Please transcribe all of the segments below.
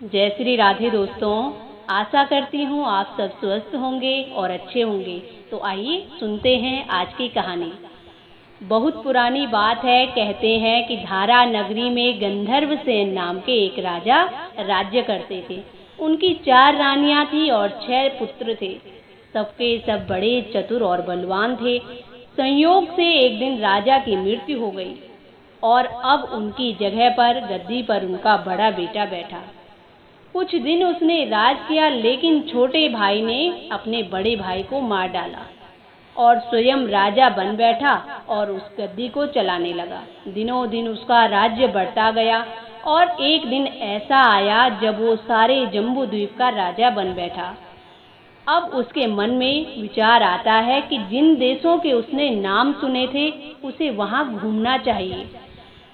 जय श्री राधे दोस्तों। आशा करती हूँ आप सब स्वस्थ होंगे और अच्छे होंगे। तो आइए सुनते हैं आज की कहानी। बहुत पुरानी बात है। कहते हैं कि धारा नगरी में गंधर्व सेन नाम के एक राजा राज्य करते थे। उनकी 4 रानियां थी और 6 पुत्र थे। सबके सब बड़े चतुर और बलवान थे। संयोग से एक दिन राजा की मृत्यु हो गई और अब उनकी जगह पर गद्दी पर उनका बड़ा बेटा बैठा। कुछ दिन उसने राज किया, लेकिन छोटे भाई ने अपने बड़े भाई को मार डाला और स्वयं राजा बन बैठा और उस गद्दी को चलाने लगा। दिनों दिन उसका राज्य बढ़ता गया और एक दिन ऐसा आया जब वो सारे जम्बू द्वीप का राजा बन बैठा। अब उसके मन में विचार आता है कि जिन देशों के उसने नाम सुने थे उसे वहां घूमना चाहिए।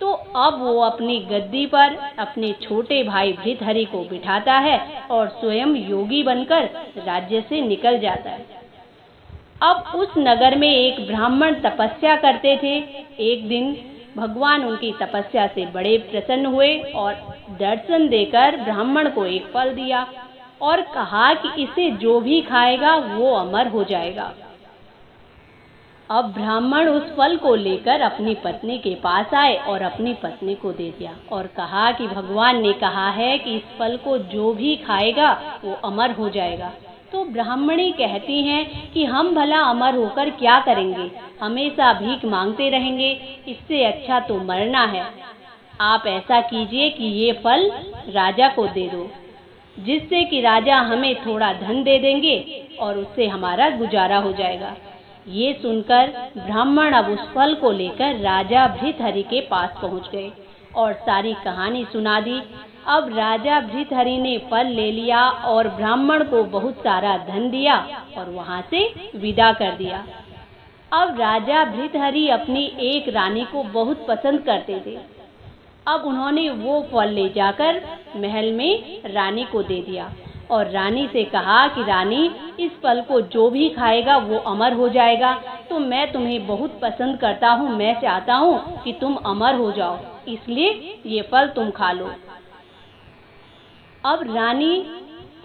तो अब वो अपनी गद्दी पर अपने छोटे भाई भृतहरि को बिठाता है और स्वयं योगी बनकर राज्य से निकल जाता है। अब उस नगर में एक ब्राह्मण तपस्या करते थे। एक दिन भगवान उनकी तपस्या से बड़े प्रसन्न हुए और दर्शन देकर ब्राह्मण को एक फल दिया और कहा कि इसे जो भी खाएगा वो अमर हो जाएगा। अब ब्राह्मण उस फल को लेकर अपनी पत्नी के पास आए और अपनी पत्नी को दे दिया और कहा कि भगवान ने कहा है कि इस फल को जो भी खाएगा वो अमर हो जाएगा। तो ब्राह्मणी कहती हैं कि हम भला अमर होकर क्या करेंगे, हमेशा भीख मांगते रहेंगे, इससे अच्छा तो मरना है। आप ऐसा कीजिए कि ये फल राजा को दे दो, जिससे कि राजा हमें थोड़ा धन दे देंगे और उससे हमारा गुजारा हो जाएगा। ये सुनकर ब्राह्मण अब उस फल को लेकर राजा भृतहरि के पास पहुंच गए और सारी कहानी सुना दी। अब राजा भृतहरि ने फल ले लिया और ब्राह्मण को बहुत सारा धन दिया और वहां से विदा कर दिया। अब राजा भृतहरि अपनी एक रानी को बहुत पसंद करते थे। अब उन्होंने वो फल ले जाकर महल में रानी को दे दिया और रानी से कहा कि रानी, इस फल को जो भी खाएगा वो अमर हो जाएगा। तो मैं तुम्हें बहुत पसंद करता हूँ, मैं चाहता हूँ कि तुम अमर हो जाओ, इसलिए ये फल तुम खा लो। अब रानी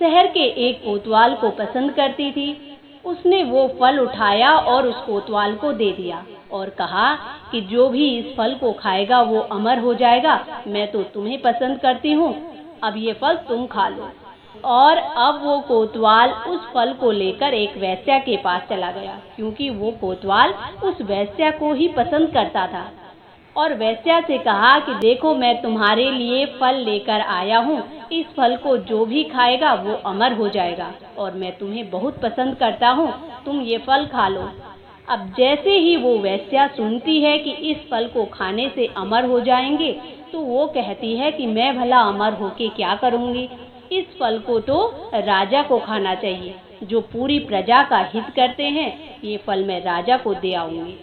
शहर के एक कोतवाल को पसंद करती थी। उसने वो फल उठाया और उस कोतवाल को दे दिया और कहा कि जो भी इस फल को खाएगा वो अमर हो जाएगा। मैं तो तुम्हें पसंद करती हूँ, अब ये फल तुम खा लो। और अब वो कोतवाल उस फल को लेकर एक वेश्या के पास चला गया, क्योंकि वो कोतवाल उस वेश्या को ही पसंद करता था। और वेश्या से कहा कि देखो, मैं तुम्हारे लिए फल लेकर आया हूँ, इस फल को जो भी खाएगा वो अमर हो जाएगा और मैं तुम्हें बहुत पसंद करता हूँ, तुम ये फल खा लो। अब जैसे ही वो वेश्या सुनती है कि इस फल को खाने से अमर हो जाएंगे, तो वो कहती है कि मैं भला अमर होके क्या करूँगी, इस फल को तो राजा को खाना चाहिए, जो पूरी प्रजा का हित करते हैं। ये फल मैं राजा को दे आऊंगी।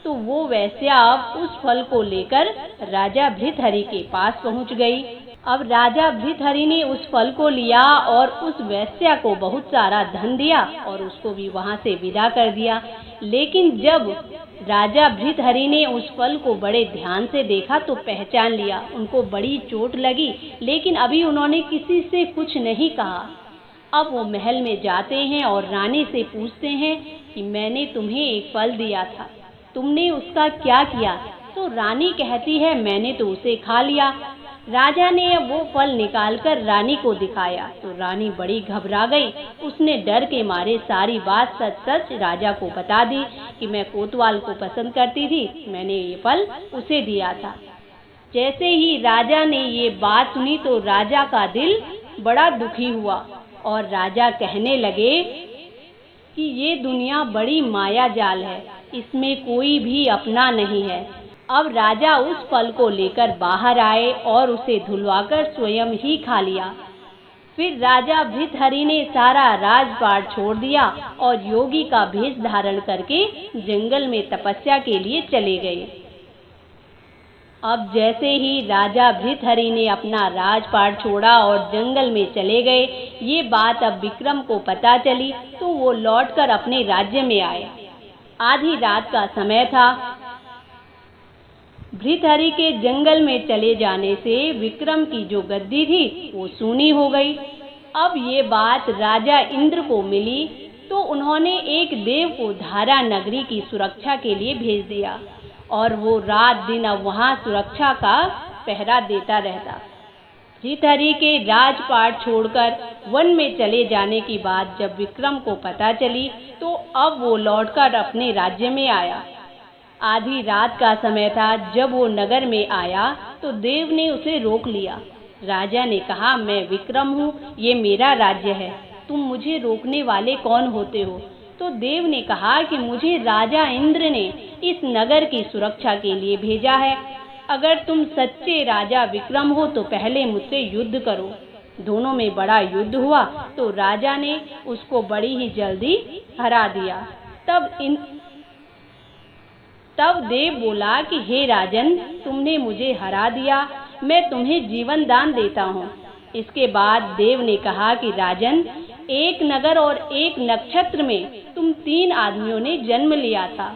तो वो वेश्या अब उस फल को लेकर राजा भृतहरि के पास पहुंच गई। अब राजा भृतहरि ने उस फल को लिया और उस वेश्या को बहुत सारा धन दिया और उसको भी वहां से विदा कर दिया। लेकिन जब राजा भृतहरि ने उस फल को बड़े ध्यान से देखा तो पहचान लिया। उनको बड़ी चोट लगी, लेकिन अभी उन्होंने किसी से कुछ नहीं कहा। अब वो महल में जाते हैं और रानी से पूछते हैं कि मैंने तुम्हें एक फल दिया था, तुमने उसका क्या किया? तो रानी कहती है मैंने तो उसे खा लिया। राजा ने अब वो फल निकालकर रानी को दिखाया तो रानी बड़ी घबरा गई। उसने डर के मारे सारी बात सच सच राजा को बता दी कि मैं कोतवाल को पसंद करती थी, मैंने ये फल उसे दिया था। जैसे ही राजा ने ये बात सुनी तो राजा का दिल बड़ा दुखी हुआ और राजा कहने लगे कि ये दुनिया बड़ी माया जाल है, इसमें कोई भी अपना नहीं है। अब राजा उस फल को लेकर बाहर आए और उसे धुलवाकर स्वयं ही खा लिया। फिर राजा भृतहरि ने सारा राजपाट छोड़ दिया और योगी का भेष धारण करके जंगल में तपस्या के लिए चले गए। अब जैसे ही राजा भृतहरि ने अपना राजपाट छोड़ा और जंगल में चले गए, ये बात अब विक्रम को पता चली तो वो लौटकर अपने राज्य में आए। आधी रात का समय था। भृतहरि के जंगल में चले जाने से विक्रम की जो गद्दी थी वो सूनी हो गई। अब ये बात राजा इंद्र को मिली तो उन्होंने एक देव को धारा नगरी की सुरक्षा के लिए भेज दिया और वो रात दिन अब वहाँ सुरक्षा का पहरा देता रहता। भृतहरि के राजपाट छोड़कर वन में चले जाने की बात जब विक्रम को पता चली तो अब वो लौटकर अपने राज्य में आया। आधी रात का समय था। जब वो नगर में आया तो देव ने उसे रोक लिया। राजा ने कहा, मैं विक्रम हूँ, ये मेरा राज्य है, तुम मुझे रोकने वाले कौन होते हो? तो देव ने कहा कि मुझे राजा इंद्र ने इस नगर की सुरक्षा के लिए भेजा है। अगर तुम सच्चे राजा विक्रम हो तो पहले मुझसे युद्ध करो। दोनों में बड़ा युद्ध हुआ तो राजा ने उसको बड़ी ही जल्दी हरा दिया। तब देव बोला कि हे राजन, तुमने मुझे हरा दिया, मैं तुम्हें जीवन दान देता हूँ। इसके बाद देव ने कहा कि राजन, एक नगर और एक नक्षत्र में तुम 3 आदमियों ने जन्म लिया था।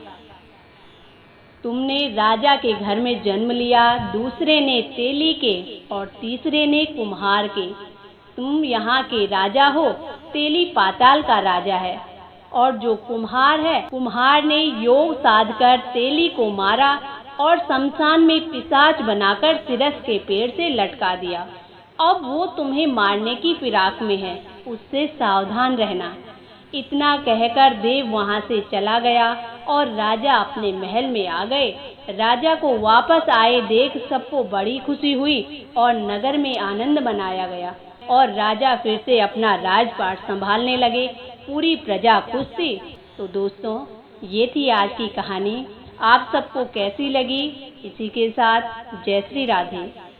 तुमने राजा के घर में जन्म लिया, दूसरे ने तेली के और तीसरे ने कुम्हार के। तुम यहाँ के राजा हो, तेली पाताल का राजा है और जो कुम्हार है, कुम्हार ने योग साधकर तेली को मारा और शमशान में पिशाच बनाकर सिरस के पेड़ से लटका दिया। अब वो तुम्हें मारने की फिराक में है, उससे सावधान रहना। इतना कहकर देव वहाँ से चला गया और राजा अपने महल में आ गए। राजा को वापस आए देख सबको बड़ी खुशी हुई और नगर में आनंद मनाया गया और राजा फिर से अपना राजपाट संभालने लगे। पूरी प्रजा खुश थी। तो दोस्तों, ये थी आज की कहानी। आप सबको कैसी लगी? इसी के साथ जय श्री राधे।